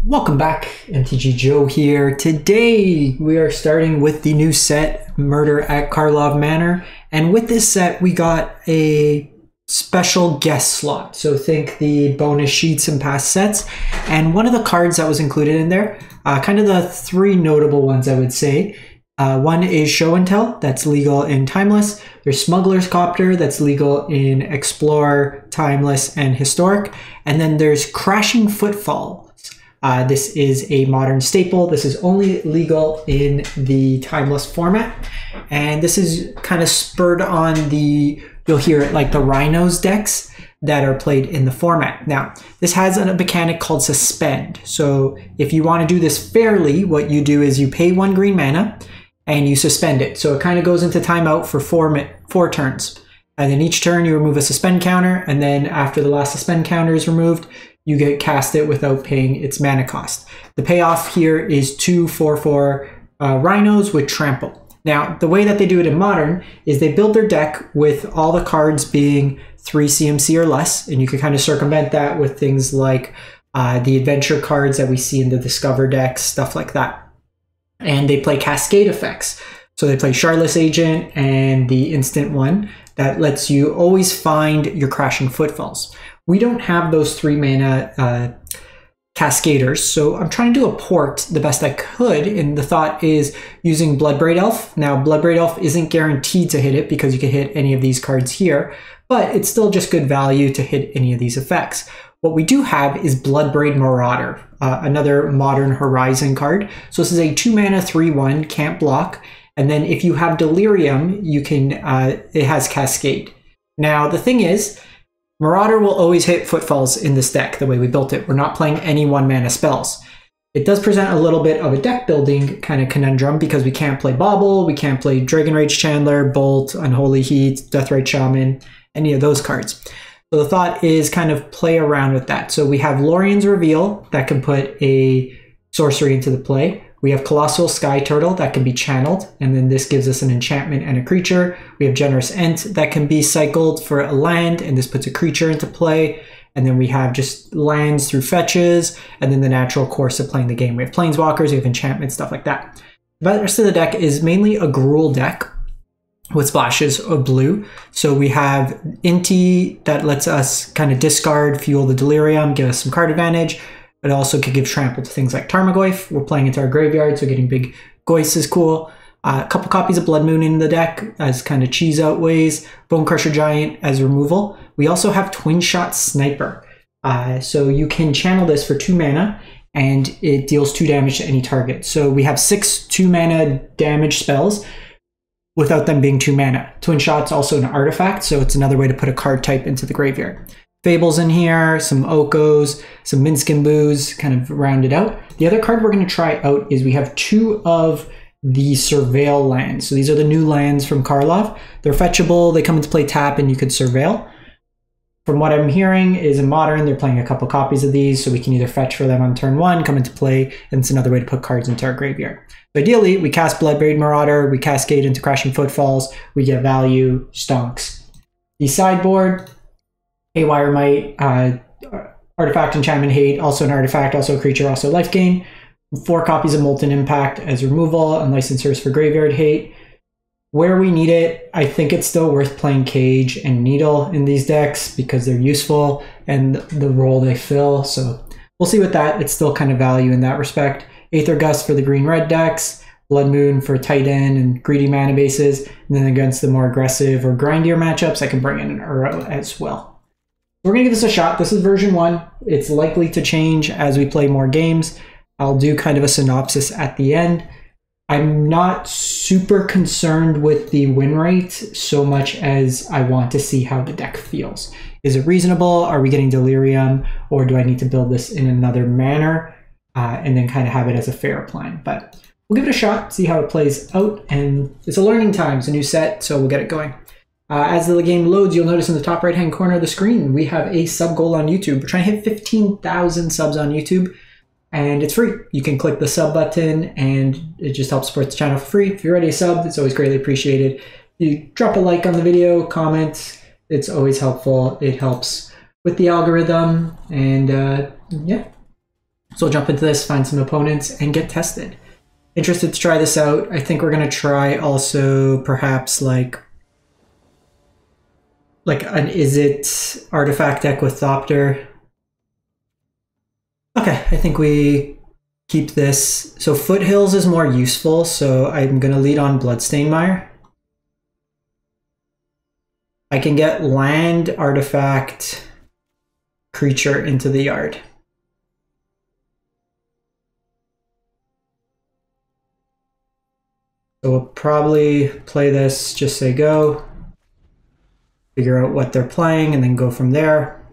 Welcome back, MTG Joe here. Today we are starting with the new set, Murder at Karlov Manor. And with this set, we got a special guest slot. So think the bonus sheets and past sets. And one of the cards that was included in there, kind of the three notable ones I would say. One is Show and Tell, that's legal in Timeless. There's Smuggler's Copter, that's legal in Explore, Timeless, and Historic. And then there's Crashing Footfalls. This is a modern staple. This is only legal in the Timeless format. And this is kind of spurred on the, you'll hear it like the Rhinos decks that are played in the format. Now, this has a mechanic called Suspend. So if you want to do this fairly, what you do is you pay 1 green mana and you suspend it. So it kind of goes into timeout for four turns. And then each turn you remove a suspend counter. And then after the last suspend counter is removed, you get cast it without paying its mana cost. The payoff here is 2 4/4 Rhinos with Trample. Now, the way that they do it in Modern is they build their deck with all the cards being 3 CMC or less, and you can kind of circumvent that with things like the adventure cards that we see in the Discover decks, stuff like that. And they play cascade effects. So they play Shardless Agent and the instant one that lets you always find your Crashing Footfalls. We don't have those 3 mana cascaders, so I'm trying to do a port the best I could, and the thought is using Bloodbraid Elf. Now, Bloodbraid Elf isn't guaranteed to hit it because you can hit any of these cards here, but it's still just good value to hit any of these effects. What we do have is Bloodbraid Marauder, another Modern Horizon card. So this is a 2 mana 3/1, can't block, and then if you have Delirium, you can. It has Cascade. Now, the thing is, Marauder will always hit Footfalls in this deck, the way we built it. We're not playing any 1 mana spells. It does present a little bit of a deck building kind of conundrum because we can't play Bauble, we can't play Dragon Rage Chandler, Bolt, Unholy Heat, Deathrite Shaman, any of those cards. So the thought is kind of play around with that. So we have Lorien's Reveal that can put a sorcery into the play. We have Colossal Sky Turtle that can be channeled, and then this gives us an enchantment and a creature. We have Generous Ent that can be cycled for a land, and this puts a creature into play. And then we have just lands through fetches, and then the natural course of playing the game. We have Planeswalkers, we have enchantments, stuff like that. The rest of the deck is mainly a Gruul deck with splashes of blue. So we have Inti that lets us kind of discard, fuel the Delirium, give us some card advantage. It also could give trample to things like tarmogoyf. We're playing into our graveyard, so getting big Goyfs is cool. A couple copies of Blood Moon in the deck as kind of cheese out ways. Bone Crusher Giant as removal. We also have Twin Shot Sniper. So you can channel this for 2 mana, and it deals 2 damage to any target. So we have 6 2 mana damage spells without them being 2 mana. Twin Shot's also an artifact, so it's another way to put a card type into the graveyard. Fables in here, some Okos, some Minskin Boos, kind of round it out. The other card we're going to try out is we have 2 of the Surveil lands. So these are the new lands from Karlov. They're fetchable, they come into play tap, and you could Surveil. From what I'm hearing is in Modern, they're playing a couple copies of these, so we can either fetch for them on turn 1, come into play, and it's another way to put cards into our graveyard. So ideally, we cast Bloodbraid Marauder, we cascade into Crashing Footfalls, we get value, stonks. The sideboard, Haywire Might, Artifact, Enchantment, Hate, also an artifact, also a creature, also life gain. 4 copies of Molten Impact as removal, and Licensors for Graveyard Hate. Where we need it, I think it's still worth playing Cage and Needle in these decks because they're useful and the role they fill. So we'll see with that. It's still kind of value in that respect. Aether Gust for the green-red decks, Blood Moon for tight end and greedy mana bases, and then against the more aggressive or grindier matchups, I can bring in an Uro as well. We're going to give this a shot. This is version 1. It's likely to change as we play more games. I'll do kind of a synopsis at the end. I'm not super concerned with the win rate so much as I want to see how the deck feels. Is it reasonable? Are we getting Delirium? Or do I need to build this in another manner and then kind of have it as a fair plan? But we'll give it a shot, see how it plays out. And it's a learning time. It's a new set, so we'll get it going. As the game loads, you'll notice in the top right-hand corner of the screen, we have a sub goal on YouTube. We're trying to hit 15,000 subs on YouTube, and it's free. You can click the sub button, and it just helps support the channel for free. If you're already subbed, it's always greatly appreciated. You drop a like on the video, comment. It's always helpful. It helps with the algorithm, and yeah. So we'll jump into this, find some opponents, and get tested. Interested to try this out. I think we're going to try also perhaps like an Izzet artifact deck with Thopter. Okay, I think we keep this. So Foothills is more useful, so I'm going to lead on Bloodstained Mire. I can get land, artifact, creature into the yard. So we'll probably play this, just say go, figure out what they're playing, and then go from there.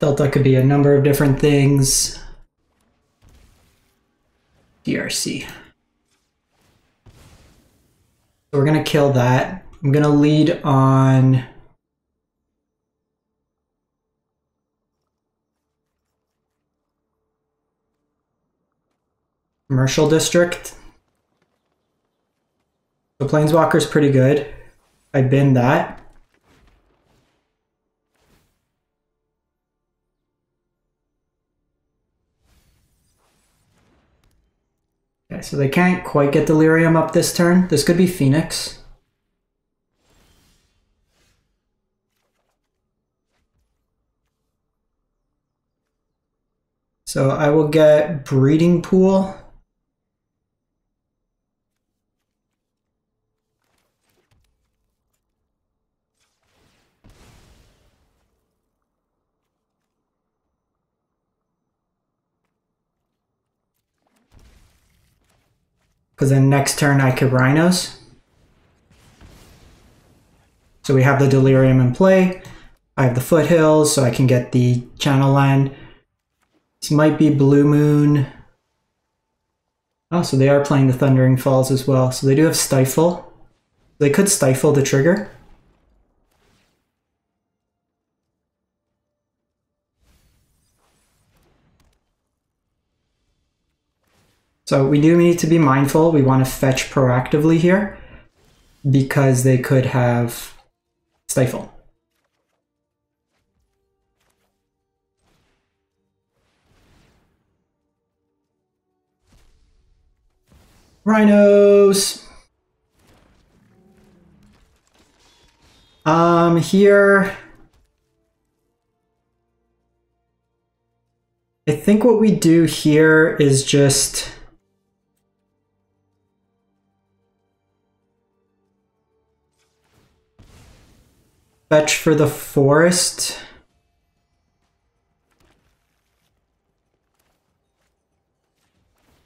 Delta could be a number of different things. DRC. So we're going to kill that. I'm going to lead on Commercial District. So Planeswalker's pretty good. I bin that. Okay, so they can't quite get Delirium up this turn. This could be Phoenix. So I will get Breeding Pool. Because then next turn I could Rhinos. So we have the Delirium in play. I have the Foothills, so I can get the Channel Land. This might be Blue Moon. Oh, so they are playing the Thundering Falls as well. So they do have Stifle. They could Stifle the trigger. So we do need to be mindful. We want to fetch proactively here because they could have Stifle. Rhinos. Here, I think what we do here is just fetch for the forest.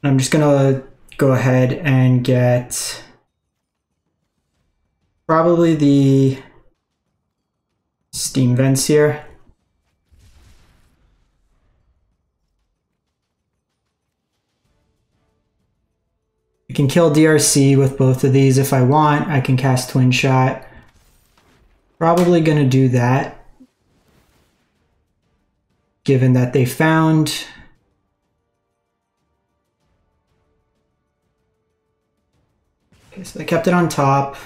I'm just gonna go ahead and get probably the Steam Vents here. I can kill DRC with both of these if I want. I can cast Twin Shot. Probably gonna do that, given that they found okay, so they kept it on top.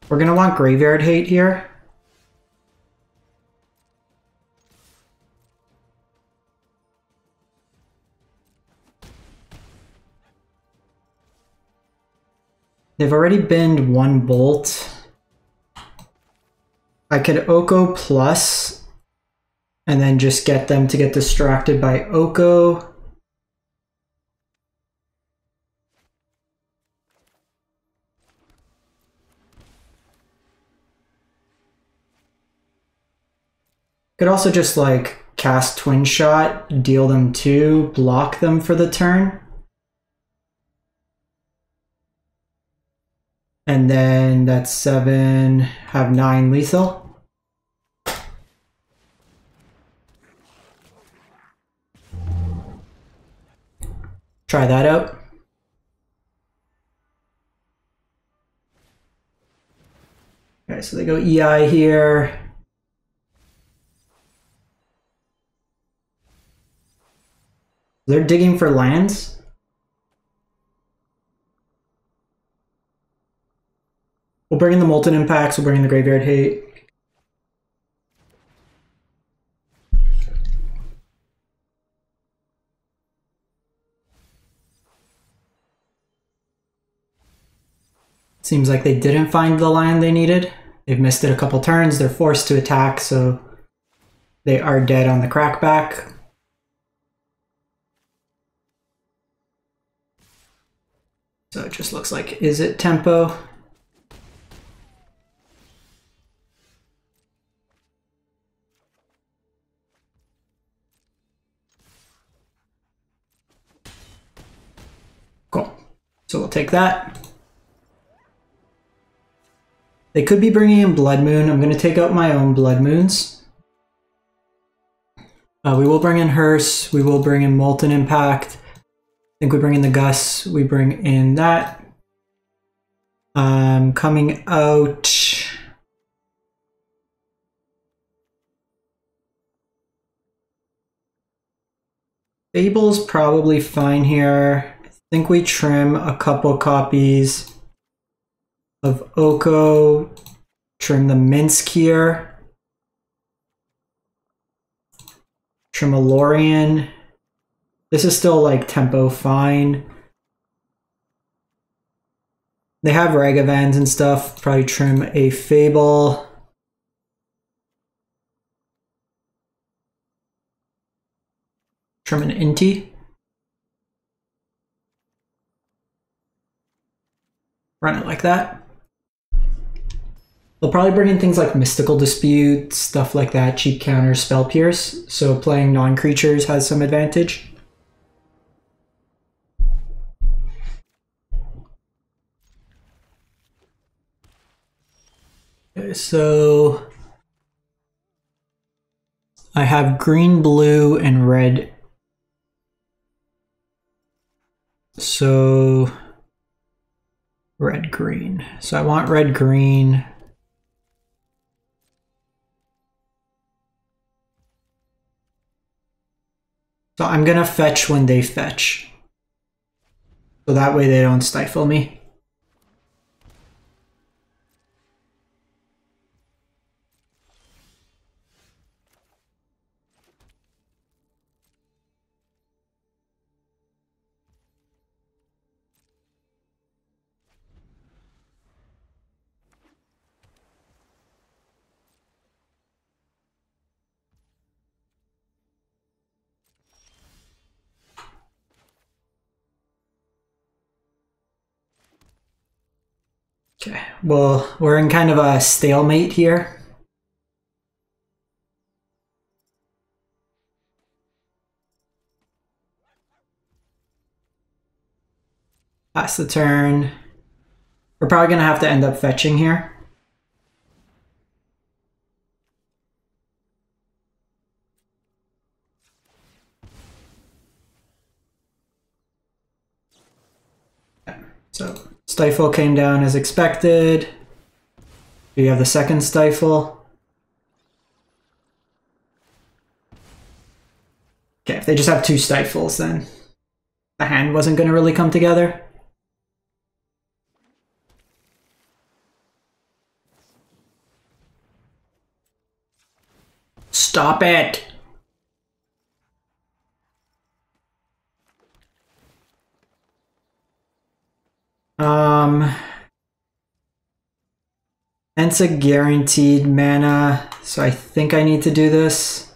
We're gonna want Graveyard Hate here. They've already binned one Bolt. I could Oko plus and then just get them to get distracted by Oko. Could also just like cast Twin Shot, deal them 2, block them for the turn. And then that's 7, have 9 lethal. Try that out. Okay, so they go EI here. They're digging for lands. We'll bring in the Molten Impacts, we'll bring in the Graveyard Hate. Seems like they didn't find the land they needed. They've missed it a couple turns, they're forced to attack, so they are dead on the crackback. So it just looks like Izzet Tempo. Cool. So we'll take that. They could be bringing in Blood Moon. I'm going to take out my own Blood Moons. We will bring in Hearse. We will bring in Molten Impact. I think we bring in the Gus. We bring in that. Coming out. Fable's probably fine here. I think we trim a couple copies of Oko, trim the Minsk here, trim a Lorien. This is still like tempo fine. They have Ragavans and stuff, probably trim a Fable. Trim an Inti. Run it like that. They'll probably bring in things like Mystical Dispute, stuff like that, cheap counter, Spell Pierce, so playing non-creatures has some advantage. Okay, so I have green, blue, and red. So red, green. So I want red, green. So I'm gonna fetch when they fetch. So that way they don't stifle me. Okay, well, we're in kind of a stalemate here. Pass the turn. We're probably going to have to end up fetching here. So Stifle came down as expected. You have the second Stifle. Okay, if they just have two Stifles, then the hand wasn't going to really come together. Stop it! It's a guaranteed mana, so I think I need to do this.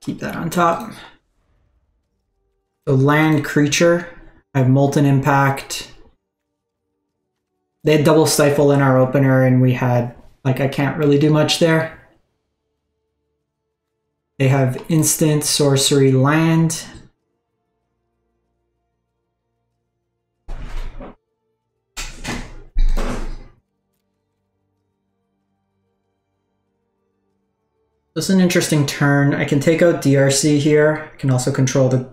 Keep that on top. So land creature, I have Molten Impact. They had double Stifle in our opener and we had, like, I can't really do much there. They have instant, sorcery, land. This is an interesting turn. I can take out DRC here. I can also control the...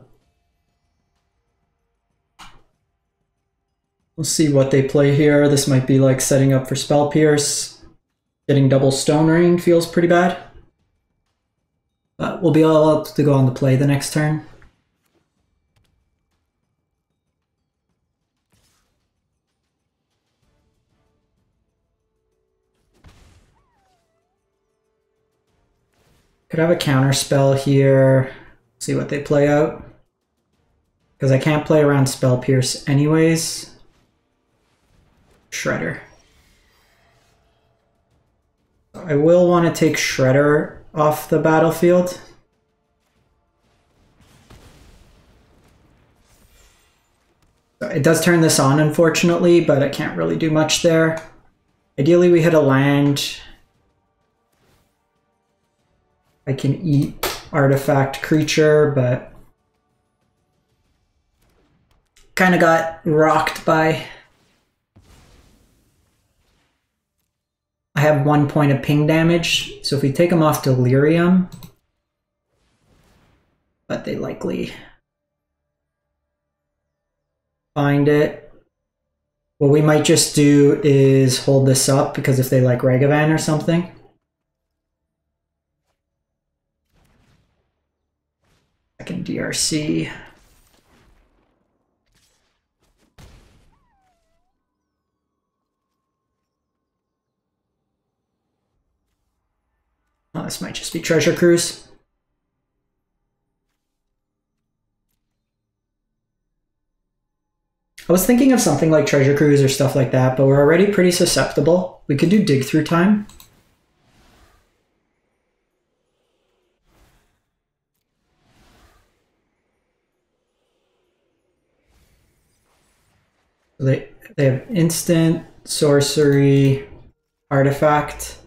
We'll see what they play here. This might be like setting up for Spell Pierce. Getting double Stone Ring feels pretty bad. But we'll be able to go on the play the next turn. Could have a counter spell here. See what they play out. Because I can't play around Spell Pierce anyways. Shredder. I will want to take Shredder off the battlefield. It does turn this on, unfortunately, but I can't really do much there. Ideally, we hit a land. I can eat artifact creature, but kind of got rocked by... I have 1 point of ping damage, so if we take them off Delirium, but they likely find it. What we might just do is hold this up, because if they like Ragavan or something. I can DRC. Oh, this might just be Treasure Cruise. I was thinking of something like Treasure Cruise or stuff like that, but we're already pretty susceptible. We could do Dig Through Time. They have instant, sorcery, artifact.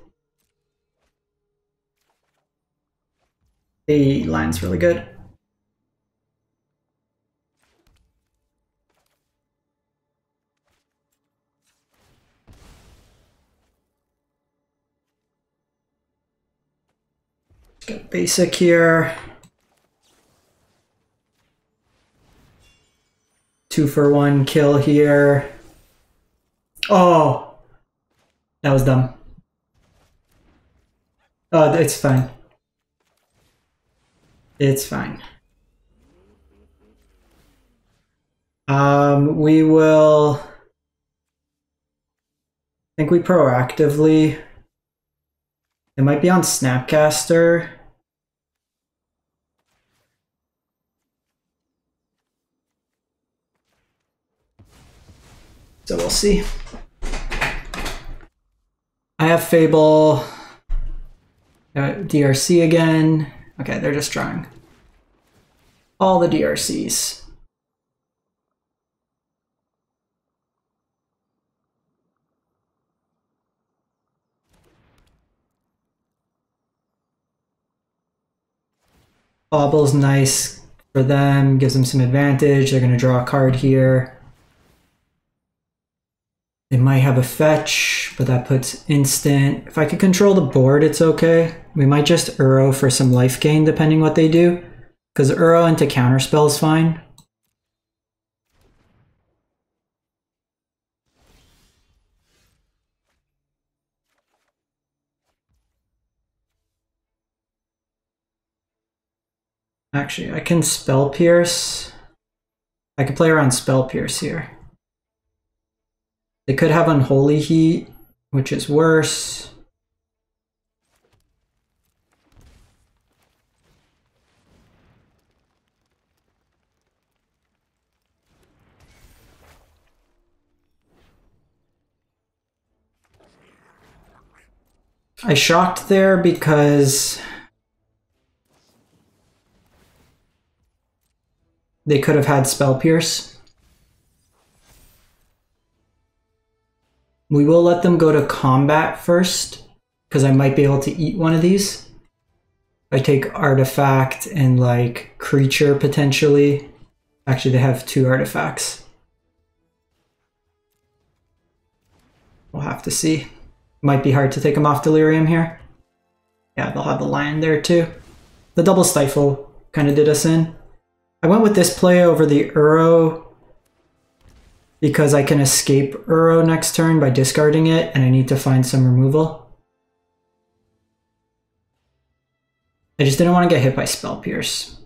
The line's really good. Let's get basic here. 2-for-1 kill here. Oh, that was dumb. Oh, it's fine. It's fine. We will... I think we proactively... It might be on Snapcaster. So we'll see. I have Fable. DRC again. Okay, they're just drawing all the DRCs. Bobble's nice for them, gives them some advantage. They're going to draw a card here. They might have a fetch, but that puts instant. If I could control the board, it's okay. We might just Uro for some life gain, depending what they do. Because Uro into counterspell is fine. Actually, I can Spell Pierce. I could play around Spell Pierce here. They could have Unholy Heat, which is worse. I shocked there because they could have had Spell Pierce. We will let them go to combat first, because I might be able to eat one of these. I take artifact and like creature potentially. Actually, they have 2 artifacts. We'll have to see. Might be hard to take them off Delirium here. Yeah, they'll have the lion there too. The double stifle kind of did us in. I went with this play over the Uro because I can escape Uro next turn by discarding it, and I need to find some removal. I just didn't want to get hit by Spell Pierce.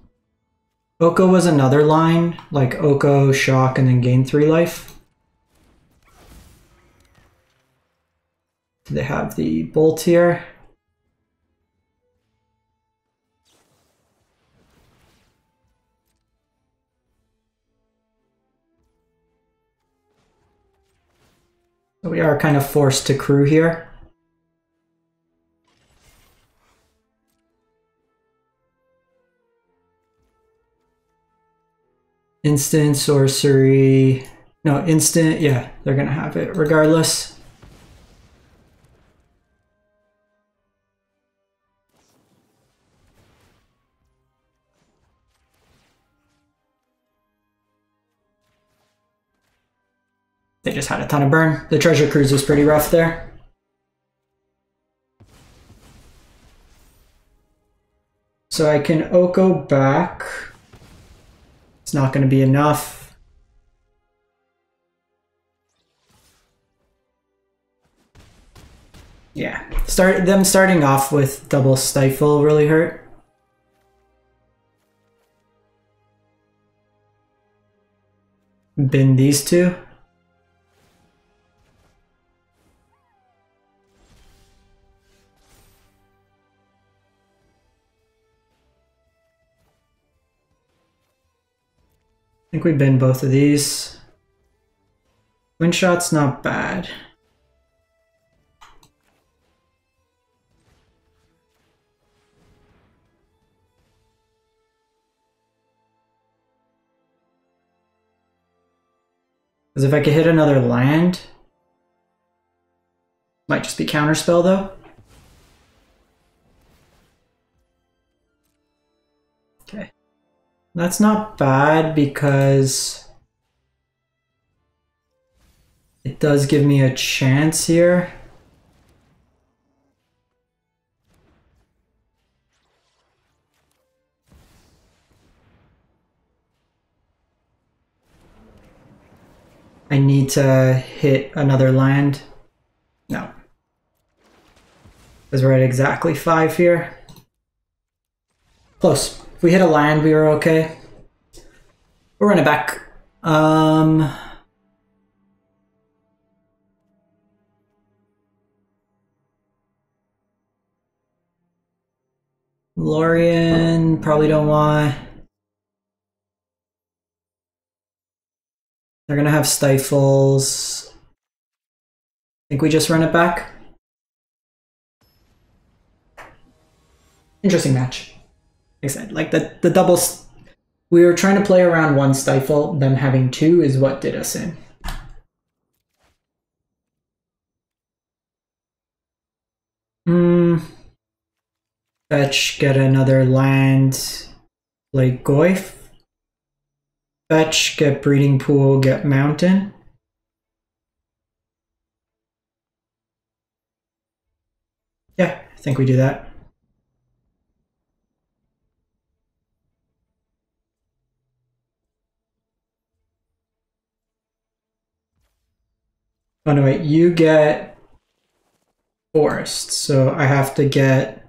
Oko was another line, like Oko, Shock, and then gain 3 life. They have the Bolt here. So we are kind of forced to crew here. Instant, sorcery, no, instant, yeah, they're gonna have it regardless. They just had a ton of burn. The treasure cruise was pretty rough there. So I can Oko back. It's not going to be enough. Yeah, starting off with double stifle really hurt. Bin these two. I think we bin both of these. Wind shot's not bad. Because if I could hit another land, might just be counterspell though. Okay. That's not bad because it does give me a chance here. I need to hit another land. No. Because we're at exactly 5 here. Close. If we hit a land, we were okay. We'll run it back. Lorien, probably don't want. They're gonna have stifles. I think we just run it back. Interesting match. Like I said, like the doubles. We were trying to play around 1 stifle, them having 2 is what did us in. Fetch, get another land, play Goyf. Fetch, get Breeding Pool, get Mountain. Yeah, I think we do that. Oh no, wait, you get Forest, so I have to get...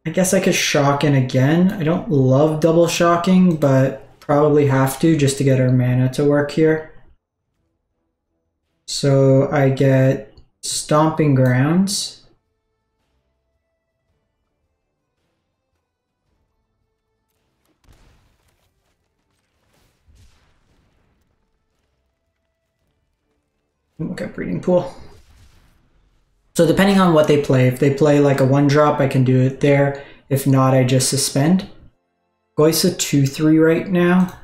I guess I could shock in again. I don't love double shocking, but probably have to just to get our mana to work here. So I get Stomping Grounds. Okay, Breeding Pool. So depending on what they play, if they play like a 1-drop, I can do it there. If not, I just suspend. Goyf's a 2/3 right now.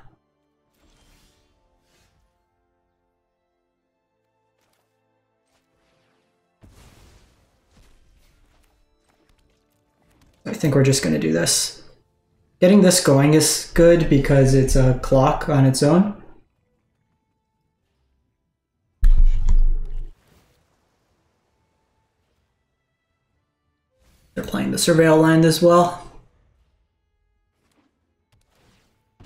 I think we're just going to do this. Getting this going is good because it's a clock on its own. They're playing the Surveil land as well. I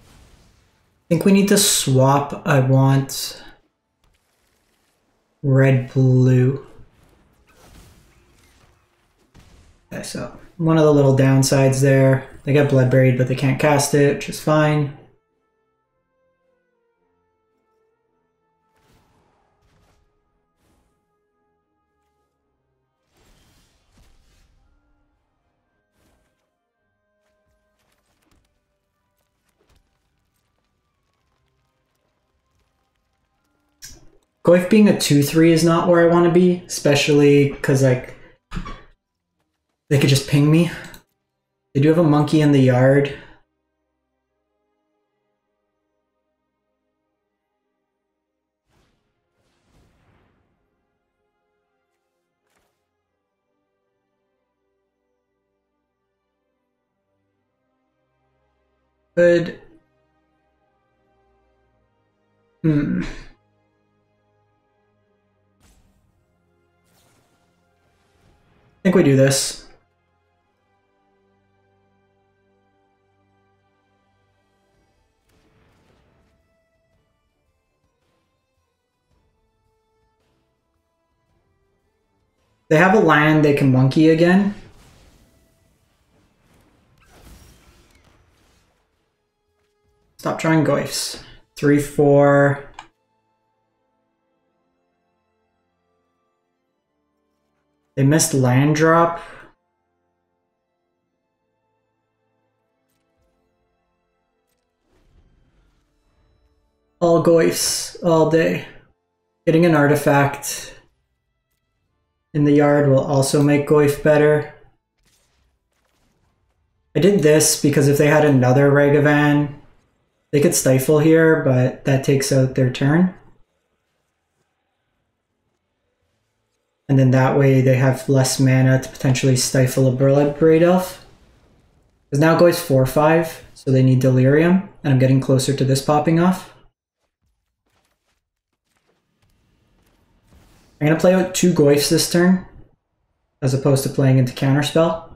think we need to swap. I want red-blue. Okay, so one of the little downsides there, they get Bloodbraid, but they can't cast it, which is fine. Goyf being a 2-3 is not where I want to be, especially because like they could just ping me. They do have a monkey in the yard. Good. I think we do this. They have a land they can monkey again. Stop trying Goyfs. 3-4. They missed land drop. All Goyfs all day. Getting an artifact in the yard will also make Goyf better. I did this because if they had another Ragavan, they could stifle here, but that takes out their turn. And then that way they have less mana to potentially stifle a Bloodbraid Elf. Because now Goyf's 4-5, so they need Delirium, and I'm getting closer to this popping off. I'm going to play out 2 Goyfs this turn, as opposed to playing into Counterspell.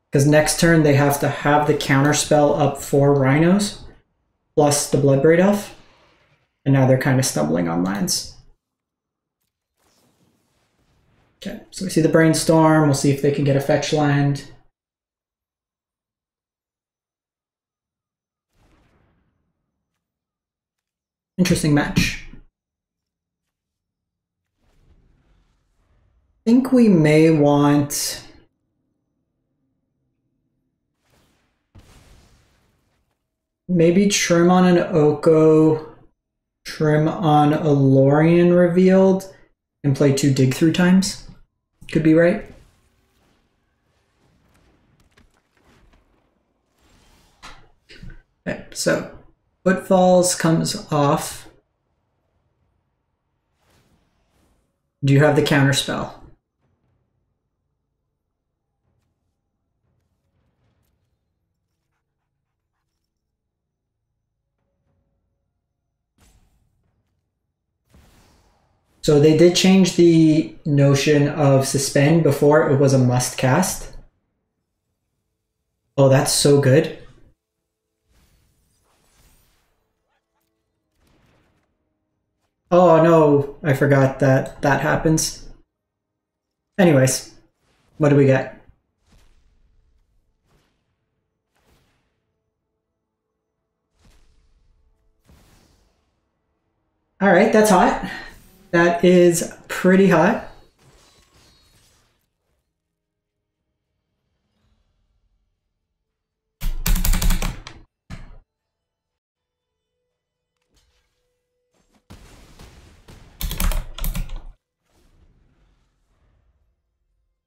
Because next turn they have to have the Counterspell up for Rhinos, plus the Bloodbraid Elf. And now they're kind of stumbling on lands. Okay, so we see the Brainstorm, we'll see if they can get a fetch land. Interesting match. I think we may want maybe trim on an Oko, trim on a Lorien revealed, and play 2 dig through times. Could be right. Okay, so Footfalls comes off. Do you have the Counterspell? So they did change the notion of suspend. Before it was a must cast. Oh, that's so good. Oh no, I forgot that that happens. Anyways, what do we get? All right, that's hot. That is pretty hot.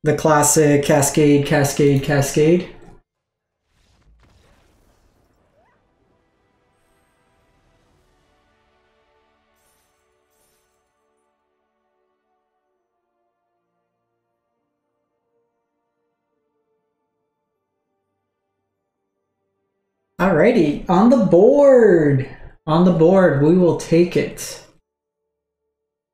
The classic cascade, cascade, cascade. Alrighty, on the board. On the board, we will take it.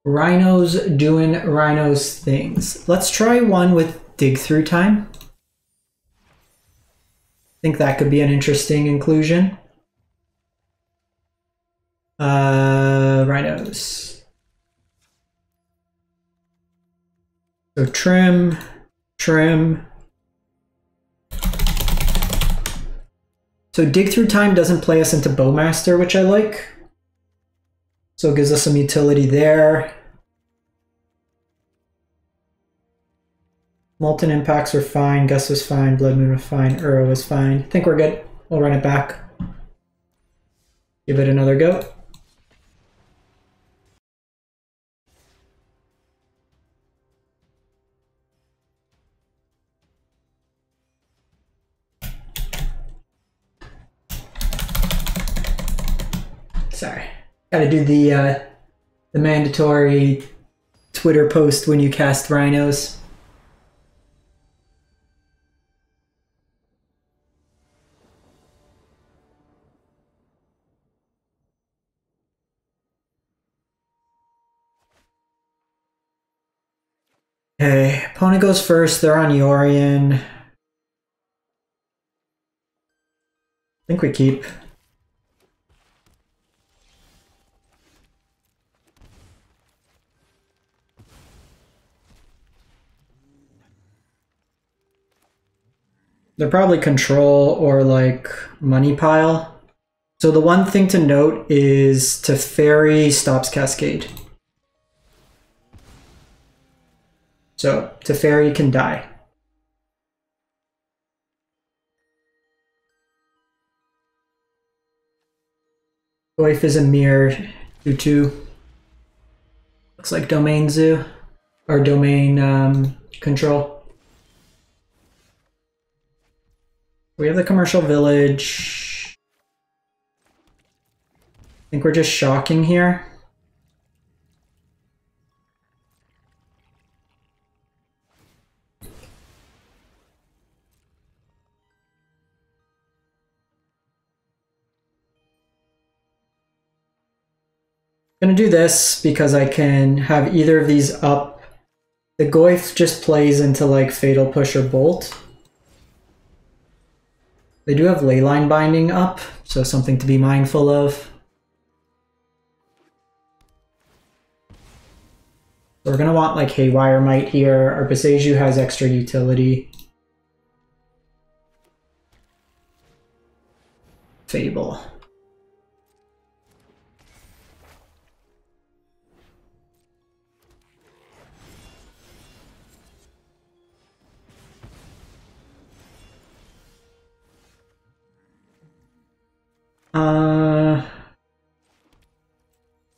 Rhinos doing Rhinos things. Let's try one with dig through time. I think that could be an interesting inclusion. Rhinos. So trim, trim, So Dig Through Time doesn't play us into Bowmaster, which I like. So it gives us some utility there. Molten Impacts were fine, Gust was fine, Blood Moon was fine, Uro was fine. I think we're good. We'll run it back. Give it another go. Sorry. Gotta do the mandatory Twitter post when you cast Rhinos. Okay, opponent goes first. They're on Yorion. I think we keep. They're probably control or like money pile. So the one thing to note is Teferi stops cascade. So Teferi can die. Goyf is a mirror 2/2. Looks like domain zoo or domain control. We have the commercial village. I think we're just shocking here. I'm gonna do this because I can have either of these up. The Goyf just plays into like Fatal Push or Bolt. They do have Leyline Binding up, so something to be mindful of. So we're gonna want like Haywire Might here. Our Boseiju has extra utility. Fable.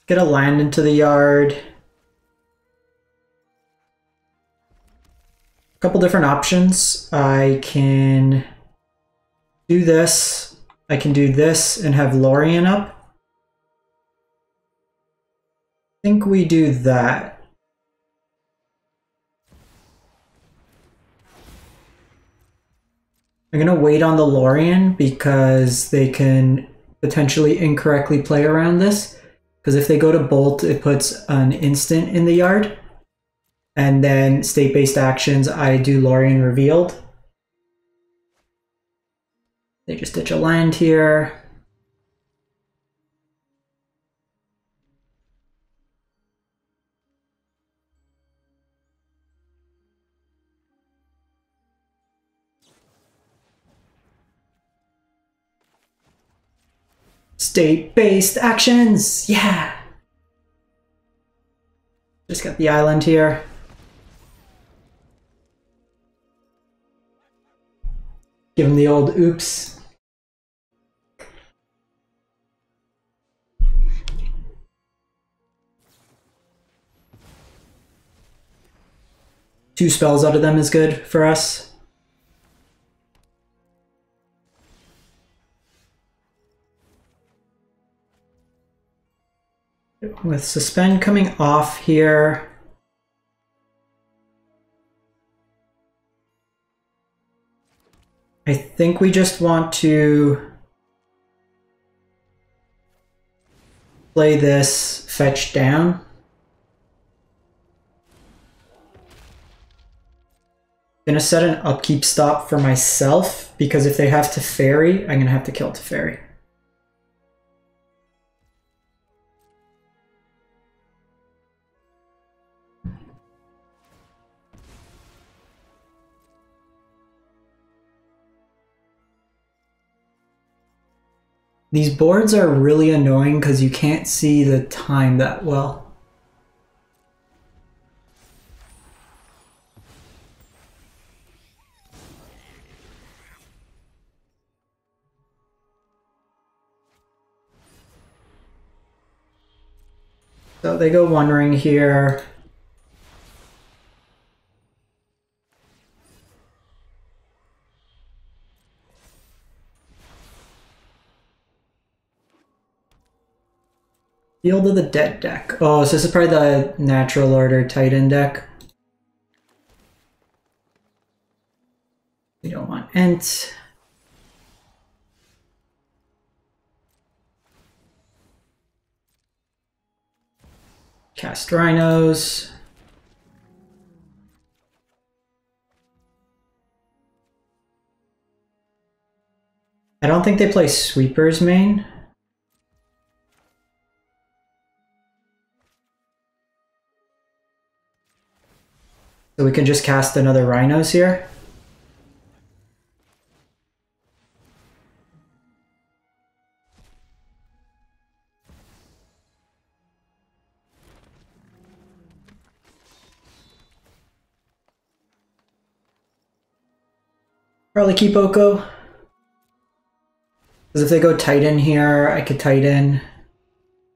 Get a land into the yard. A couple different options. I can do this. I can do this and have Lorien up. I think we do that. I'm gonna wait on the Lorien because they can potentially incorrectly play around this. Because if they go to Bolt, it puts an instant in the yard. And then state-based actions, I do Lorien Revealed. They just ditch a land here. State-based actions! Yeah! Just got the island here. Give him the old oops. Two spells out of them is good for us. With Suspend coming off here, I think we just want to play this fetch down. I'm gonna set an upkeep stop for myself because if they have Teferi, I'm gonna have to kill Teferi. These boards are really annoying because you can't see the time that well. So they go One Ring here. Field of the Dead deck. Oh, so this is probably the Natural Order Titan deck. We don't want Ent. Cast Rhinos. I don't think they play Sweepers main. So we can just cast another Rhinos here. Probably keep Oko. Because if they go Titan here, I could Titan.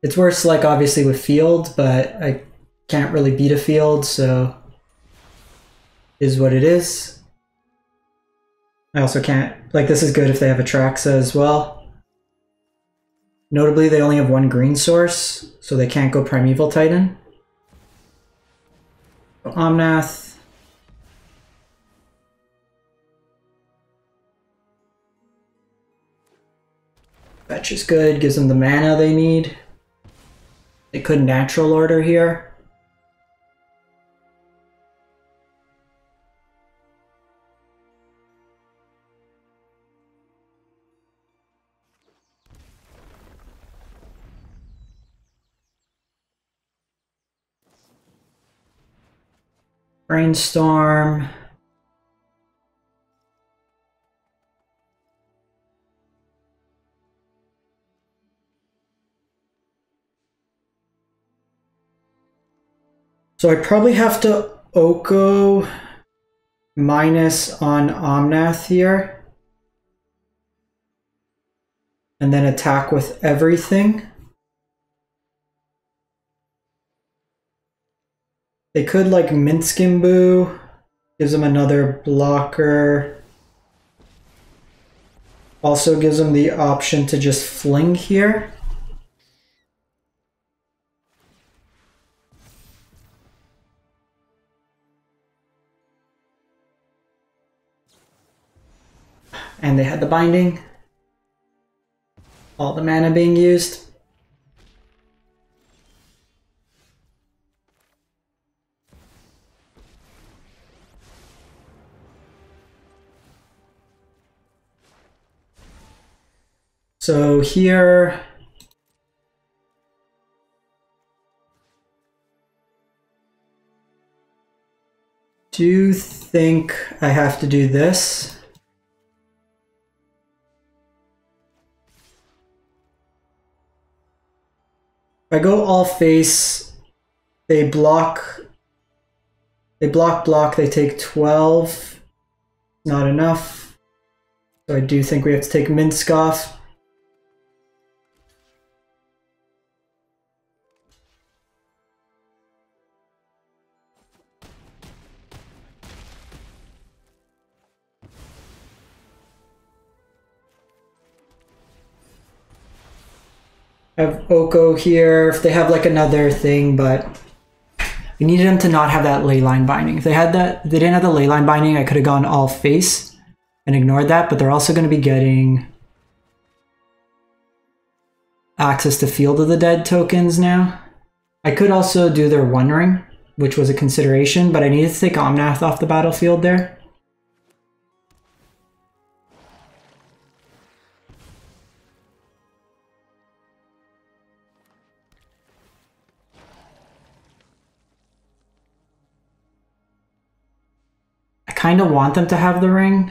It's worse, like, obviously with Field, but I can't really beat a Field, so is what it is. I also can't, like, this is good if they have Atraxa as well. Notably, they only have one green source, so they can't go Primeval Titan. Omnath. Fetch is good, gives them the mana they need. They could Natural Order here. Brainstorm. So I probably have to Oko minus on Omnath here. And then attack with everything. They could like Minskimbu, gives them another blocker. Also gives them the option to just fling here. And they had the binding. All the mana being used. So here, do you think I have to do this? If I go all face, they block, they take 12. Not enough. So I do think we have to take Minsk off. I have Oko here, if they have like another thing, but we needed them to not have that leyline binding. If they had that, if they didn't have the leyline binding, I could have gone all face and ignored that, but they're also going to be getting access to Field of the Dead tokens now. I could also do their One Ring, which was a consideration, but I needed to take Omnath off the battlefield there. I kind of want them to have the ring.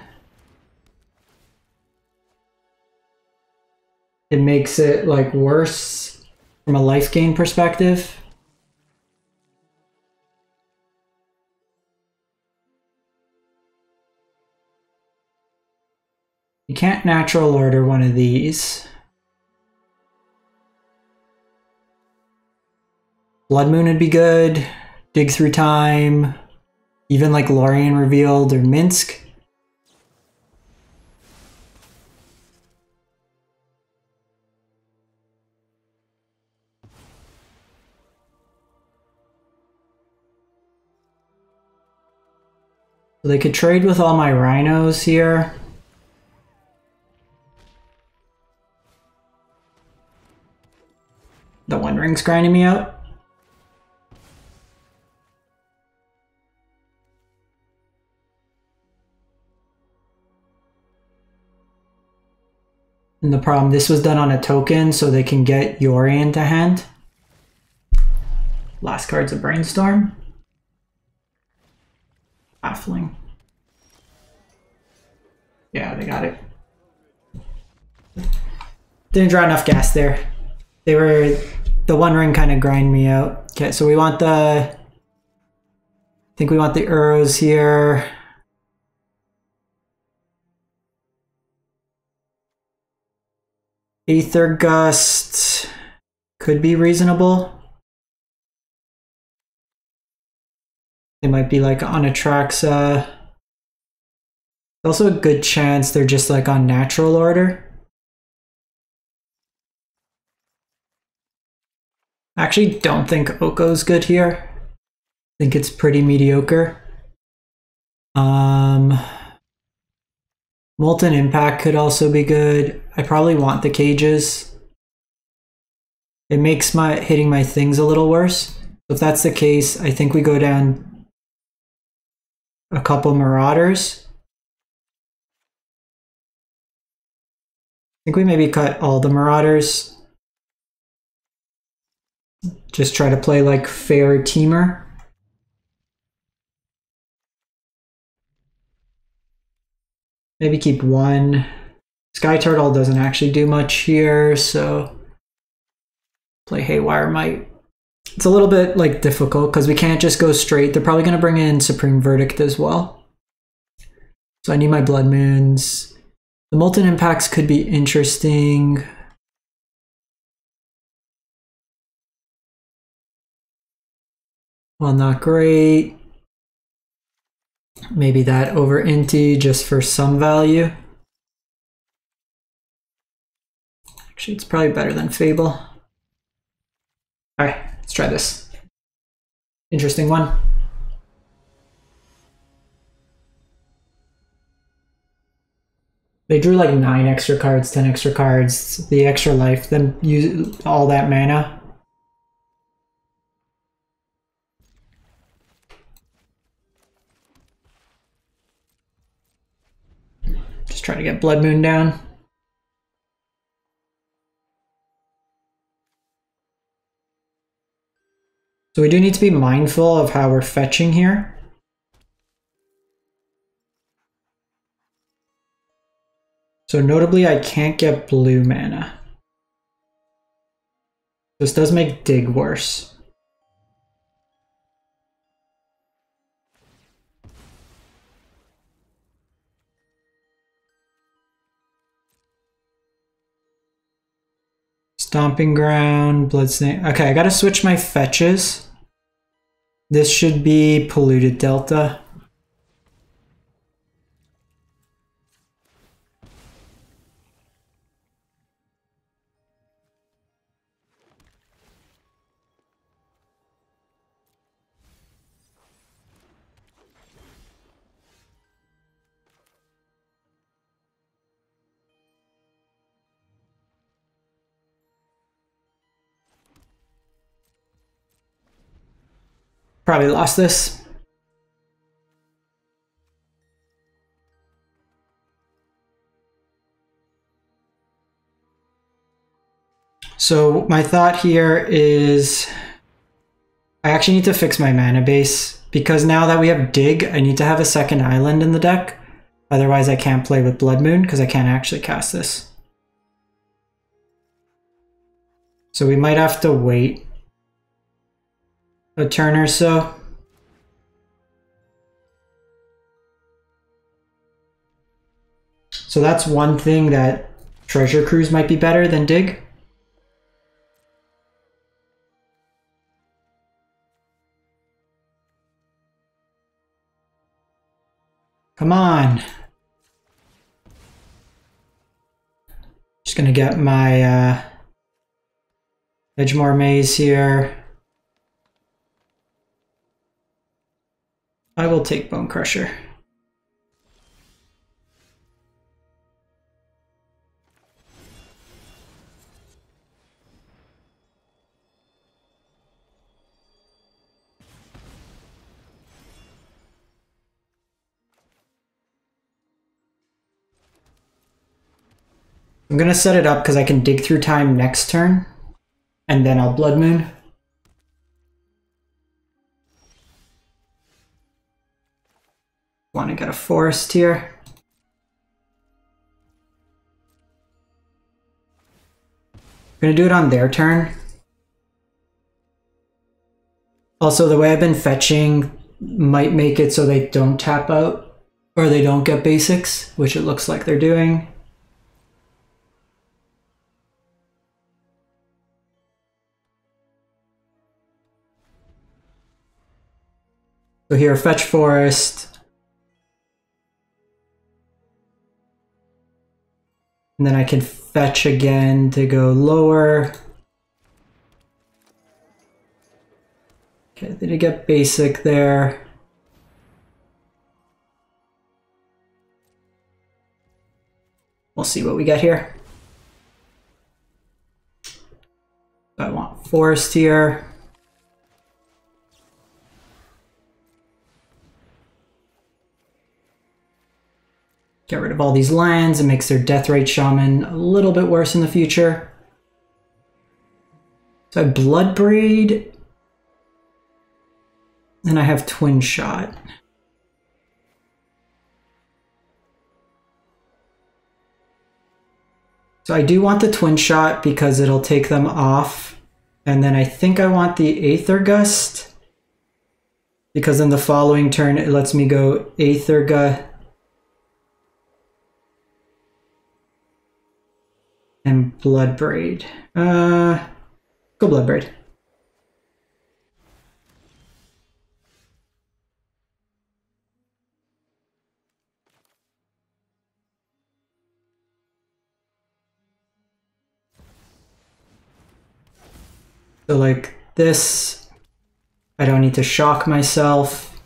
it makes it like worse from a life gain perspective. You can't natural order one of these. Blood Moon would be good. Dig Through Time. Even like Lorien Revealed or Minsk. So they could trade with all my rhinos here. The One Ring's grinding me out. And the problem, this was done on a token, so they can get Yori into hand. Last card's a Brainstorm. Halfling. Yeah, they got it. Didn't draw enough gas there. The One Ring kind of grind me out. Okay, so we want I think we want the Uros here. Aether Gust could be reasonable. They might be like on Atraxa. Also a good chance they're just like on natural order. I actually don't think Oko's good here. I think it's pretty mediocre. Molten Impact could also be good. I probably want the cages. It makes my hitting my things a little worse. If that's the case, I think we go down a couple Marauders. I think we maybe cut all the Marauders. Just try to play like fair teamer. Maybe keep one. Sky Turtle doesn't actually do much here, so play Haywire Might. It's a little bit like difficult because we can't just go straight. They're probably going to bring in Supreme Verdict as well. So I need my Blood Moons. The Molten Impacts could be interesting. Well, not great. Maybe that over Inti just for some value. Actually, it's probably better than Fable. Alright, let's try this. Interesting one. They drew like 9 extra cards, 10 extra cards, the extra life, then use all that mana. Just try to get Blood Moon down. So we do need to be mindful of how we're fetching here. So notably, I can't get blue mana. This does make Dig worse. Stomping Ground, Bloodsnake. Okay, I gotta switch my fetches. This should be Polluted Delta. Probably lost this. So my thought here is I actually need to fix my mana base because now that we have Dig, I need to have a second island in the deck. Otherwise I can't play with Blood Moon because I can't actually cast this. So we might have to wait a turn or so. So that's one thing that Treasure Cruise might be better than Dig. Come on. Just gonna get my Edgemore Maze here. I will take Bone Crusher. I'm gonna set it up because I can dig through time next turn, and then I'll Blood Moon. Want to get a forest here. I'm gonna do it on their turn. Also, the way I've been fetching might make it so they don't tap out, or they don't get basics, which it looks like they're doing. So here, fetch forest. And then I can fetch again to go lower. Okay, they did get basic there. We'll see what we get here. I want forest here. Get rid of all these lands. It makes their Deathrite Shaman a little bit worse in the future. So I Bloodbraid. And I have Twin Shot. So I do want the Twin Shot because it'll take them off. And then I think I want the Aether Gust. Because in the following turn it lets me go Aether Gust. And Bloodbraid. Go Bloodbraid. So like this, I don't need to shock myself.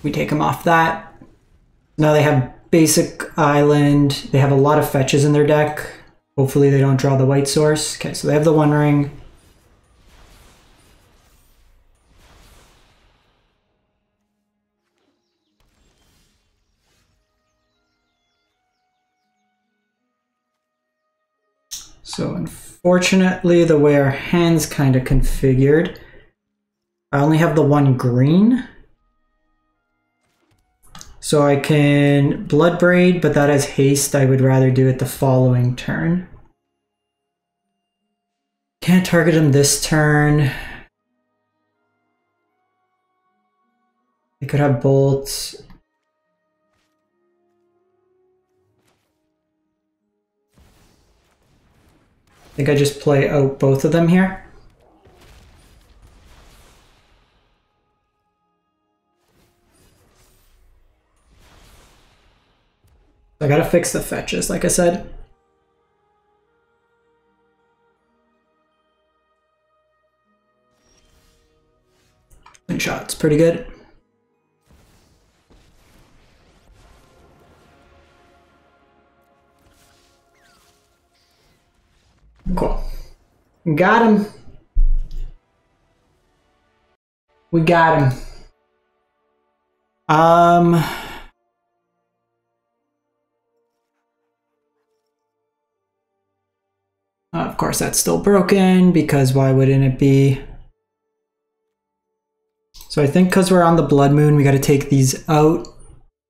We take them off that. Now they have basic island. They have a lot of fetches in their deck. Hopefully they don't draw the white source. Okay, so they have the One Ring. So unfortunately, the way our hand's kind of configured, I only have the one green. So I can Bloodbraid, but that has haste. I would rather do it the following turn. Can't target him this turn. They could have bolts. I think I just play out both of them here. I gotta fix the fetches, like I said. Twin Shot's pretty good. Cool. Got him. We got him. Of course, that's still broken because why wouldn't it be? So I think because we're on the Blood Moon, we got to take these out.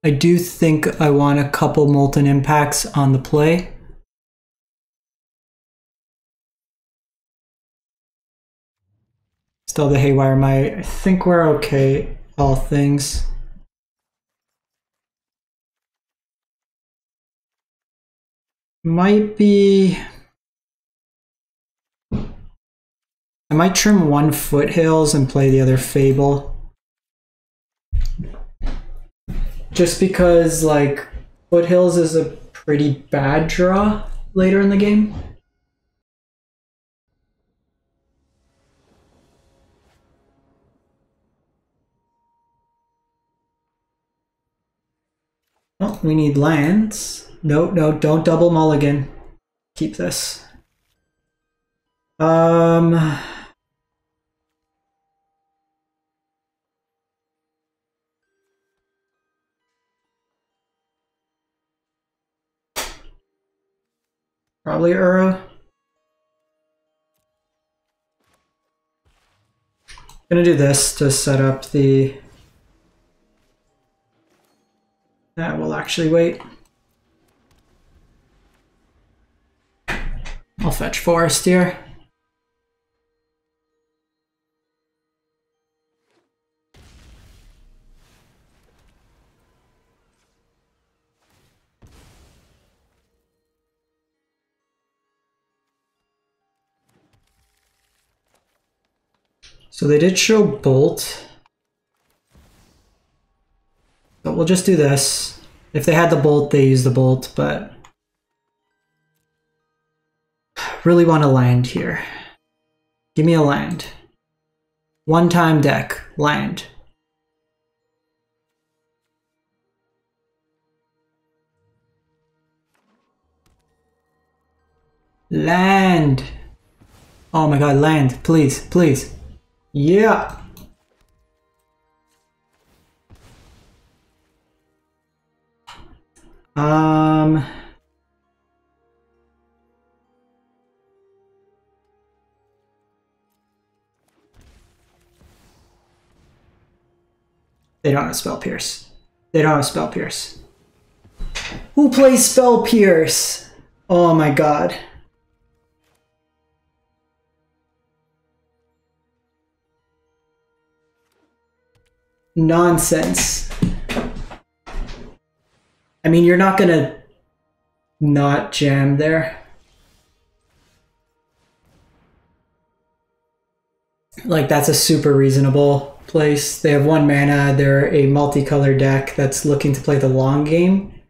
I do think I want a couple Molten Impacts on the play. all the haywire might. I think we're okay, all things. Might be... I might trim one Foothills and play the other Fable. Just because, like, Foothills is a pretty bad draw later in the game. Oh, we need lands. No, no, don't double mulligan. Keep this. Probably Uro. Gonna do this to set up the... That will actually wait. I'll fetch Forest here. So they did show Bolt. But we'll just do this. If they had the Bolt, they use the Bolt, but... Really want a land here. Give me a land. One-time deck. Land. Land! Oh my god, land. Please, please. Yeah! They don't have Spell Pierce. They don't have Spell Pierce. Who plays Spell Pierce? Oh my god. Nonsense. I mean, you're not gonna not jam there. Like, that's a super reasonable place. They have 1 mana. They're a multicolor deck that's looking to play the long game.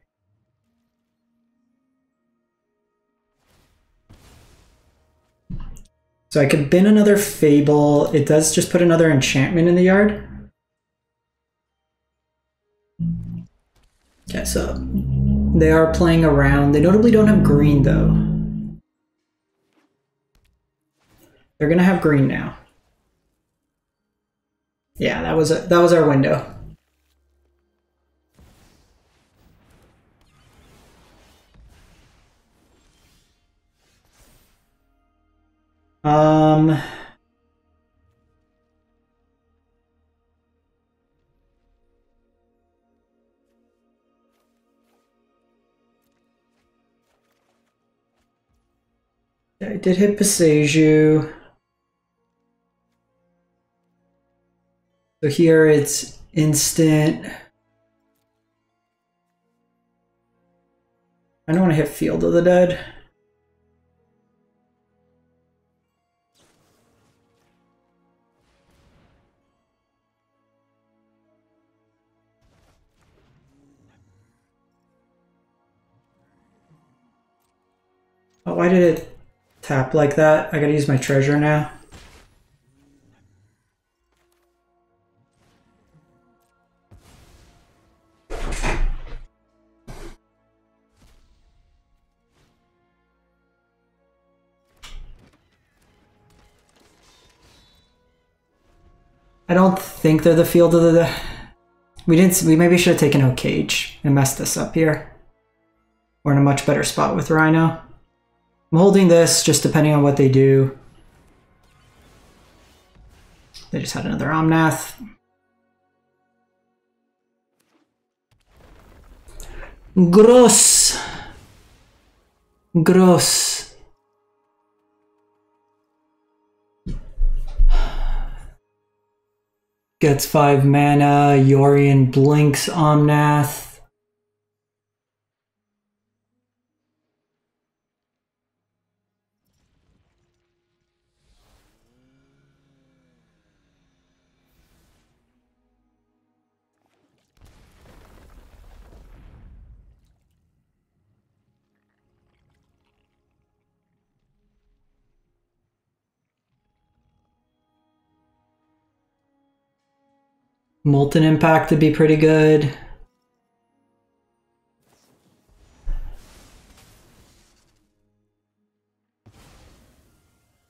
So I could bin another Fable. It does just put another enchantment in the yard. Okay, so they are playing around. They notably don't have green though. They're gonna have green now. Yeah, that was our window. I did hit Passeju. So here it's instant. I don't want to hit Field of the Dead. Oh, why did it tap like that? I gotta use my treasure now. I don't think they're the Field of the... We maybe should have taken Cage and messed this up here. We're in a much better spot with Rhino. I'm holding this just depending on what they do. They just had another Omnath. Gross. Gross. gets 5 mana. Yorion blinks Omnath. Molten Impact would be pretty good.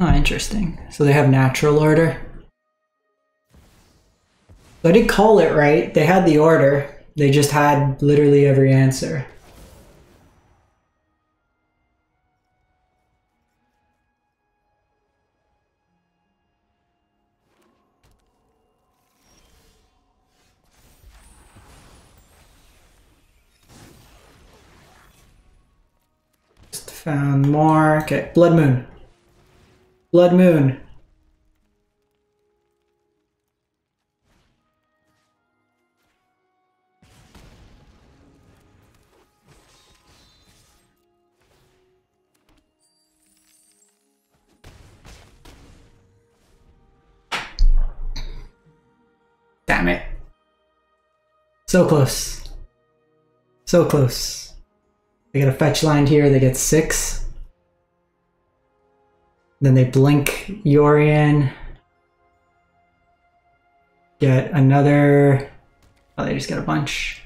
Oh, interesting. So they have natural order. So I did call it right. They had the order. They just had literally every answer. Just found more. Okay, Blood Moon. Blood Moon. Damn it. So close. So close. They get a fetch line here, they get 6. Then they blink Yorion. Get another... Oh, they just get a bunch.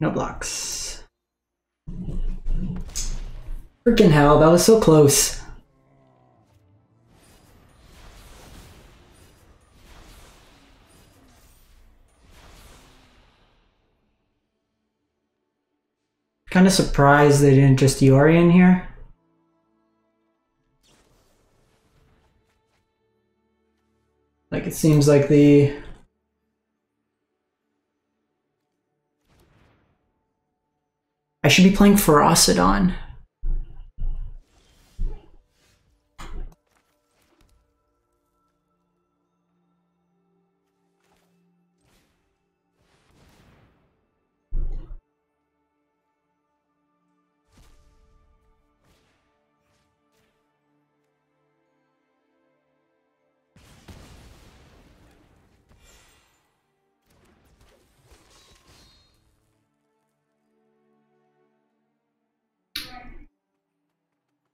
No blocks. Freaking hell, that was so close. Kind of surprised they didn't just Yorion here. Like, it seems like the... I should be playing Ferocidon.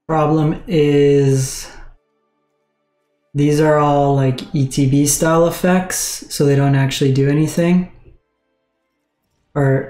Problem is these are all like ETB style effects, so they don't actually do anything. Or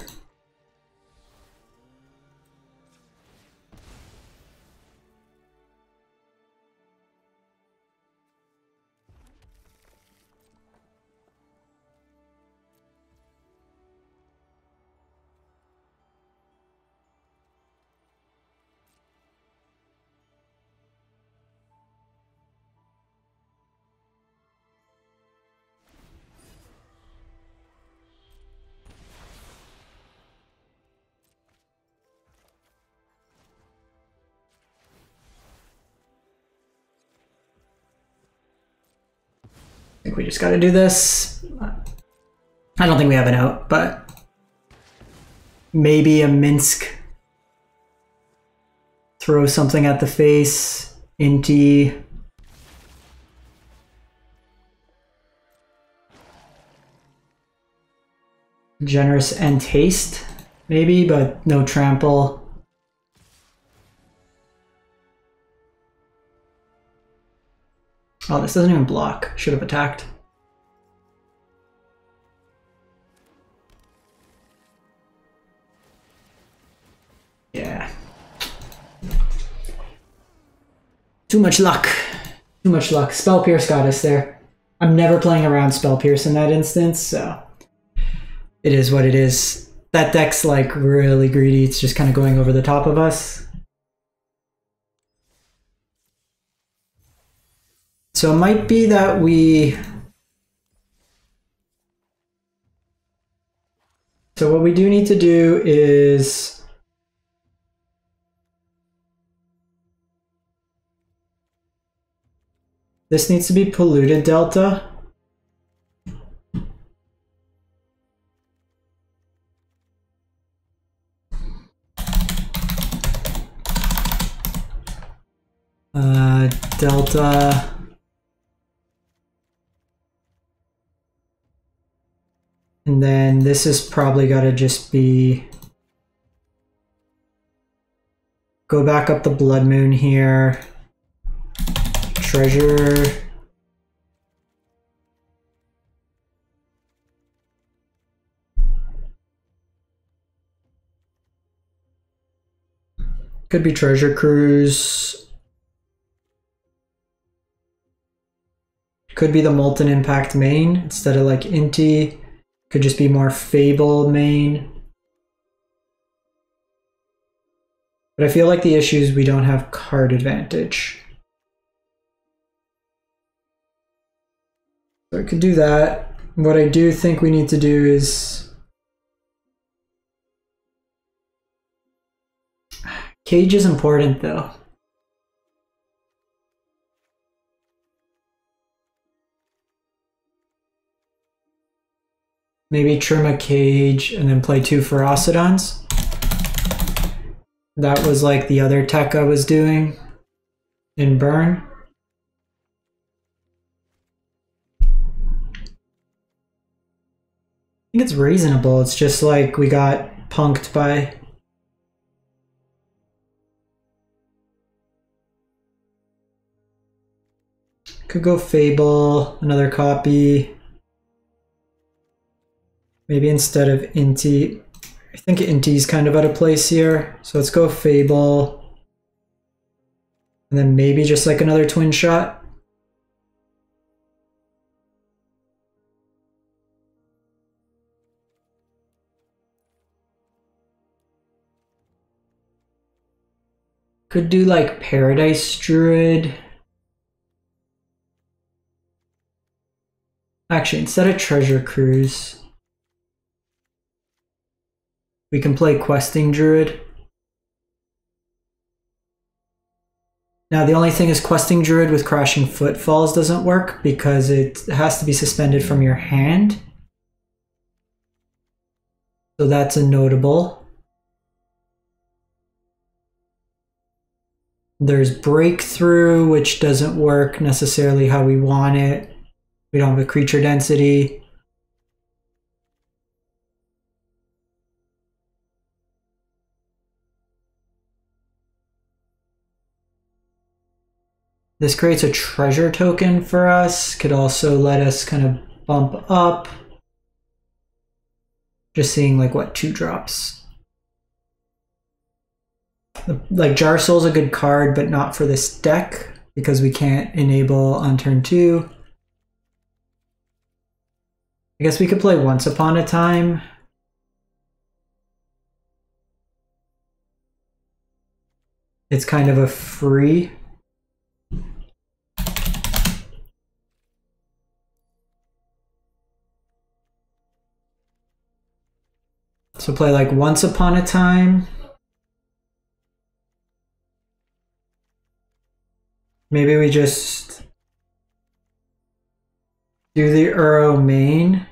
I think we just got to do this. I don't think we have an out, but maybe a Minsk. Throw something at the face. Inti. Generous and taste, maybe, but no trample. Oh, this doesn't even block. Should have attacked. Yeah. Too much luck. Too much luck. Spell Pierce got us there. I'm never playing around Spell Pierce in that instance, so it is what it is. That deck's like really greedy. It's just kind of going over the top of us. So it might be that we... So what we do need to do is... This needs to be polluted delta. Delta. And then this is probably got to just be, go back up the blood moon here. Treasure. Could be treasure cruise. Could be the Molten Impact main instead of like Inti. Could just be more Fable main. But I feel like the issue is we don't have card advantage. So I could do that. What I do think we need to do is... Cage is important though. Maybe trim a cage and then play 2 Ferocidons. That was like the other tech I was doing in Burn. I think it's reasonable. It's just like we got punked by... Could go Fable, another copy. Maybe instead of Inti, I think Inti's kind of out of place here. So let's go Fable. And then maybe just like another twin shot. Could do like Paradise Druid. Actually, instead of Treasure Cruise, we can play Questing Druid. Now the only thing is Questing Druid with Crashing Footfalls doesn't work because it has to be suspended from your hand. So that's a notable. There's Breakthrough, which doesn't work necessarily how we want it. We don't have a creature density. This creates a treasure token for us. Could also let us kind of bump up. Just seeing like what 2 drops. Like Jar Soul's a good card, but not for this deck because we can't enable on turn 2. I guess we could play Once Upon a Time. It's kind of a free. So play like Once Upon a Time. Maybe we just do the Uro main.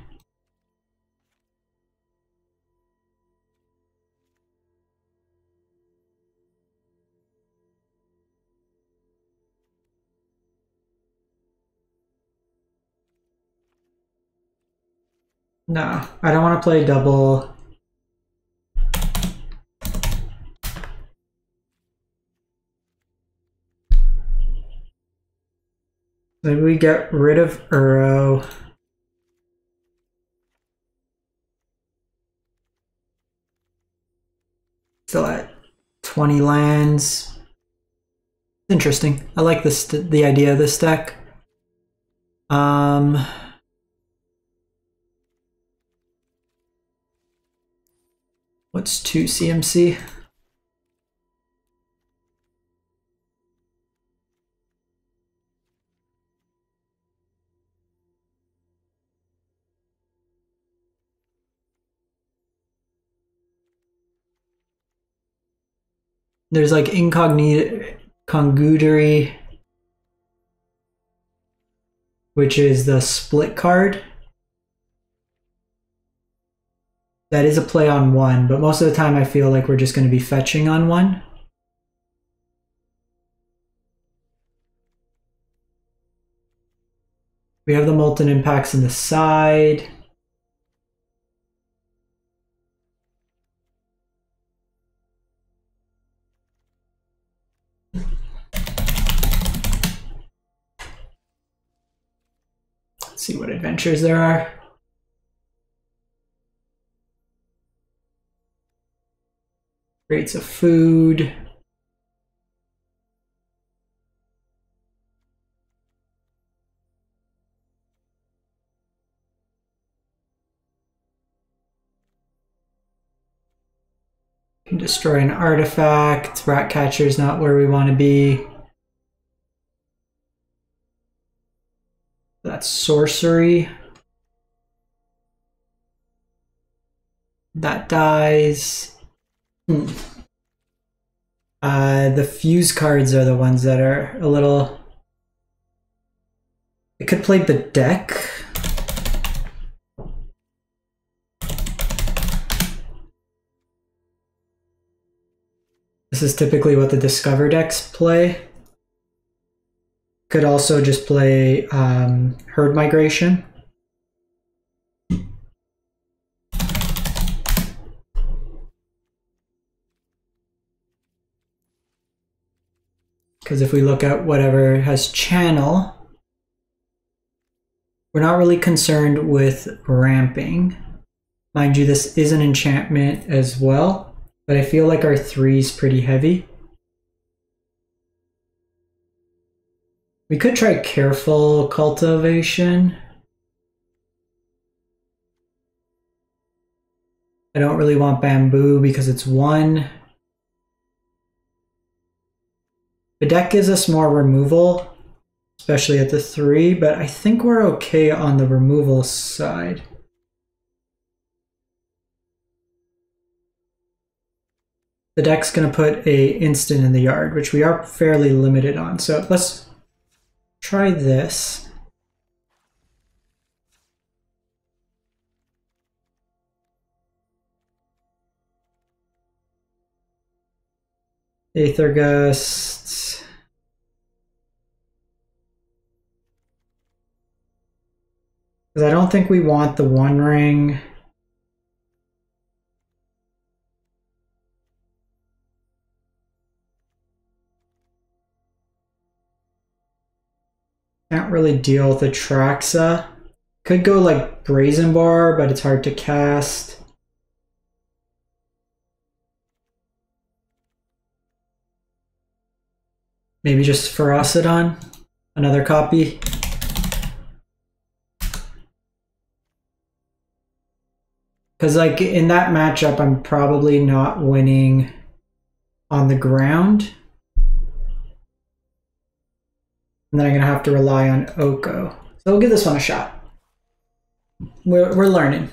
No, I don't want to play double. Maybe we get rid of Uro. Still at 20 lands. Interesting. I like this, the idea of this deck. What's 2 CMC? There's like incognito, congutery. which is the split card. That is a play on 1, but most of the time I feel like we're just going to be fetching on 1. We have the Molten Impacts in the side. Let's see what adventures there are. Rates of food. Can destroy an artifact. Ratcatcher's not where we want to be. That's sorcery. That dies. The fuse cards are the ones that are a little... It could play the deck. This is typically what the Discover decks play. Could also just play Herd Migration. Because if we look at whatever has channel, we're not really concerned with ramping. Mind you, this is an enchantment as well, but I feel like our 3 is pretty heavy. We could try Careful Cultivation. I don't really want Bamboo because it's 1. The deck gives us more removal, especially at the 3, but I think we're okay on the removal side. The deck's going to put a instant in the yard, which we are fairly limited on. So let's try this. Aether Gust. Because I don't think we want the 1 ring. Can't really deal with Atraxa. Could go like Brazen Bar, but it's hard to cast. Maybe just Ferocidon, another copy. Because like in that matchup, I'm probably not winning on the ground. And then I'm going to have to rely on Oko. So we'll give this one a shot. We're learning.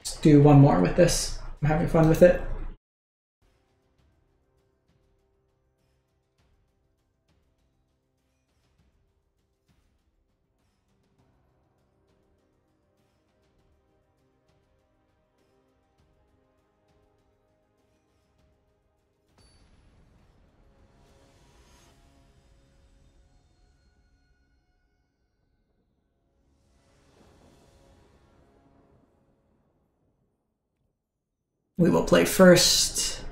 Let's do one more with this. I'm having fun with it. We will play first.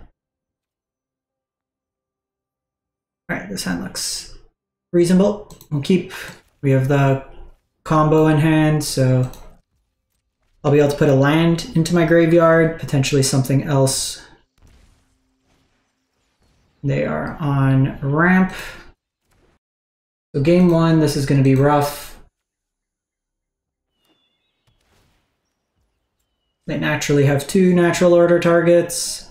All right, this hand looks reasonable. We'll keep. We have the combo in hand, so I'll be able to put a land into my graveyard, potentially something else. They are on ramp. So game 1, this is going to be rough. They naturally have 2 natural order targets.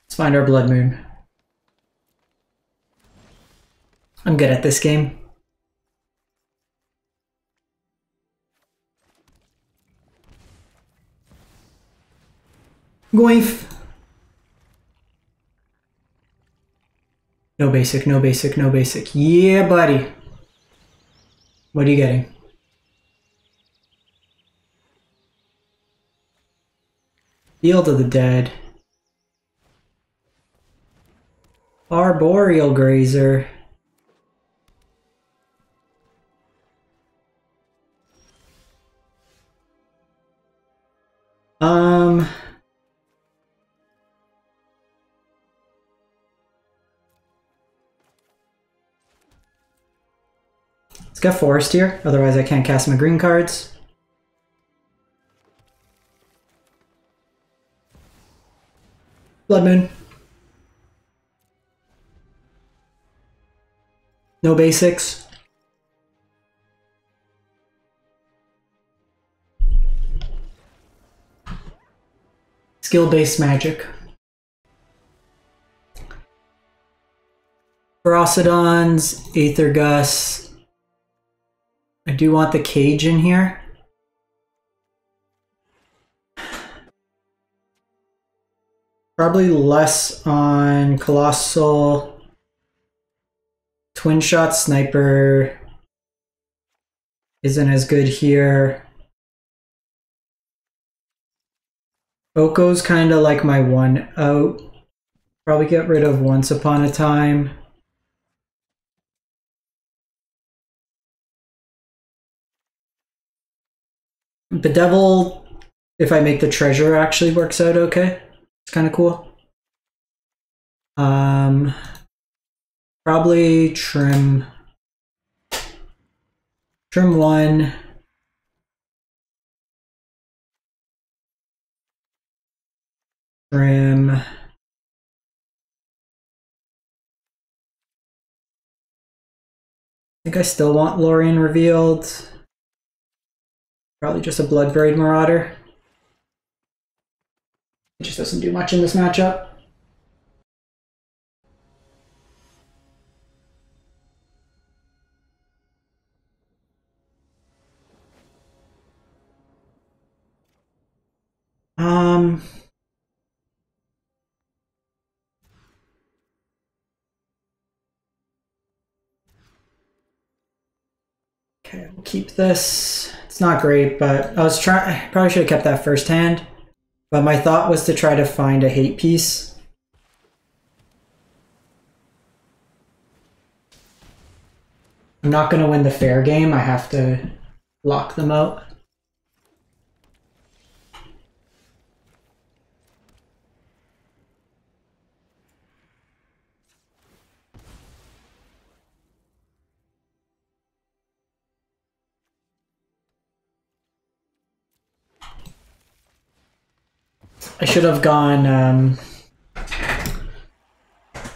Let's find our Blood Moon. I'm good at this game. Goyf. No basic, no basic, no basic. Yeah, buddy. What are you getting? Field of the Dead. Arboreal Grazer. Let's get Forest here, otherwise I can't cast my green cards. Blood Moon. No basics. Skill-based magic. Ferocidons, Aether Gus. I do want the cage in here. Probably less on Colossal. Twin Shot Sniper isn't as good here. Oko's kind of like my one out. Probably get rid of Once Upon a Time. Bedevil, if I make the treasure, actually works out okay. It's kind of cool. Probably trim 1. Trim. I think I still want Lorien revealed. Probably just a Bloodbraid Marauder. It just doesn't do much in this matchup. Okay, we'll keep this. It's not great, but I probably should have kept that first hand. But my thought was to try to find a hate piece. I'm not going to win the fair game. I have to lock them out. I should have gone...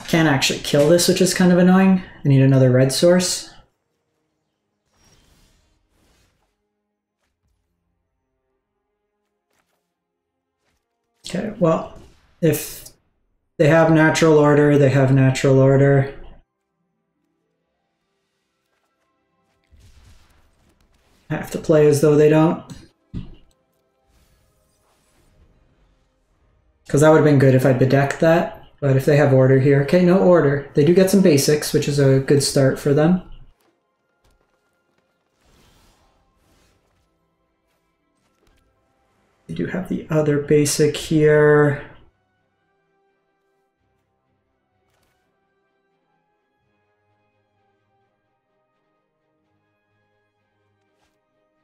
can't actually kill this, which is kind of annoying. I need another red source. Okay, well, if they have natural order, they have natural order. I have to play as though they don't. Because that would have been good if I bedecked that. But if they have order here... Okay, no order. They do get some basics, which is a good start for them. They do have the other basic here.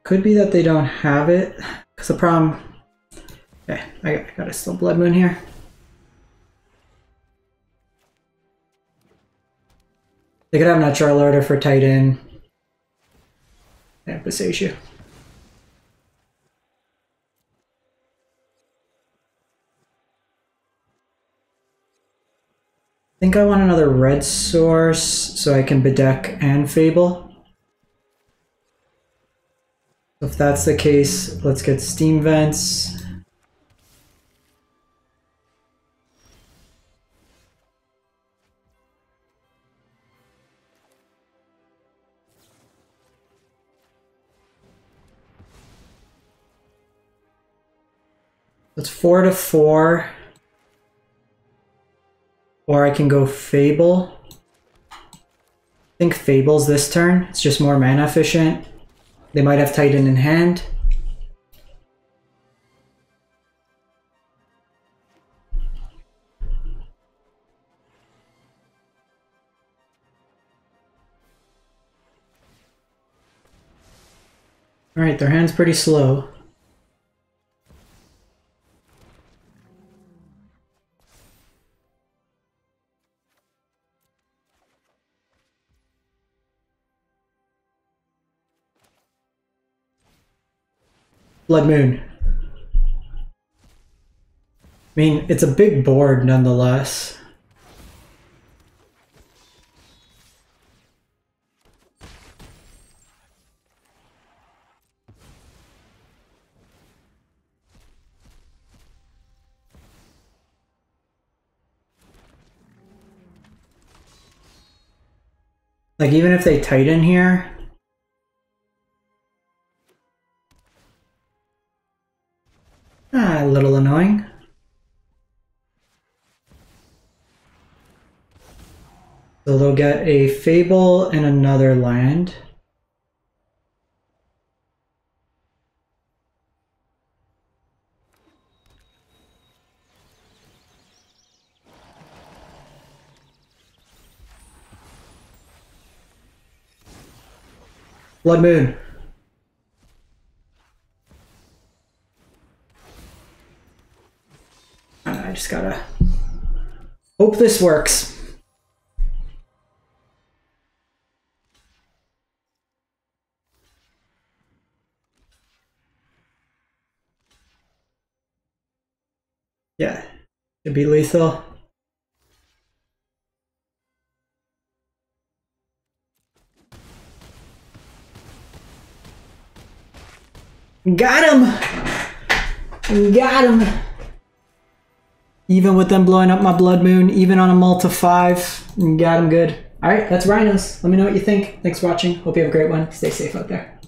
Could be that they don't have it. Because the problem... Okay, I got a still Blood Moon here. They could have natural order for Titan. Yeah, Besacia. I think I want another red source so I can bedeck and Fable. If that's the case, let's get Steam Vents. It's 4-4. Or I can go Fable. think Fables this turn. It's just more mana efficient. They might have Titan in hand. Alright, their hand's pretty slow. Blood Moon. I mean, it's a big board nonetheless. Like, even if they Titan here, a little annoying. So they'll get a Fable and another land. Blood Moon. I just gotta hope this works. Yeah, should be lethal. Got him! Got him! Even with them blowing up my Blood Moon, even on a multi 5, got him good. Alright, that's Rhinos. Let me know what you think. Thanks for watching. Hope you have a great one. Stay safe out there.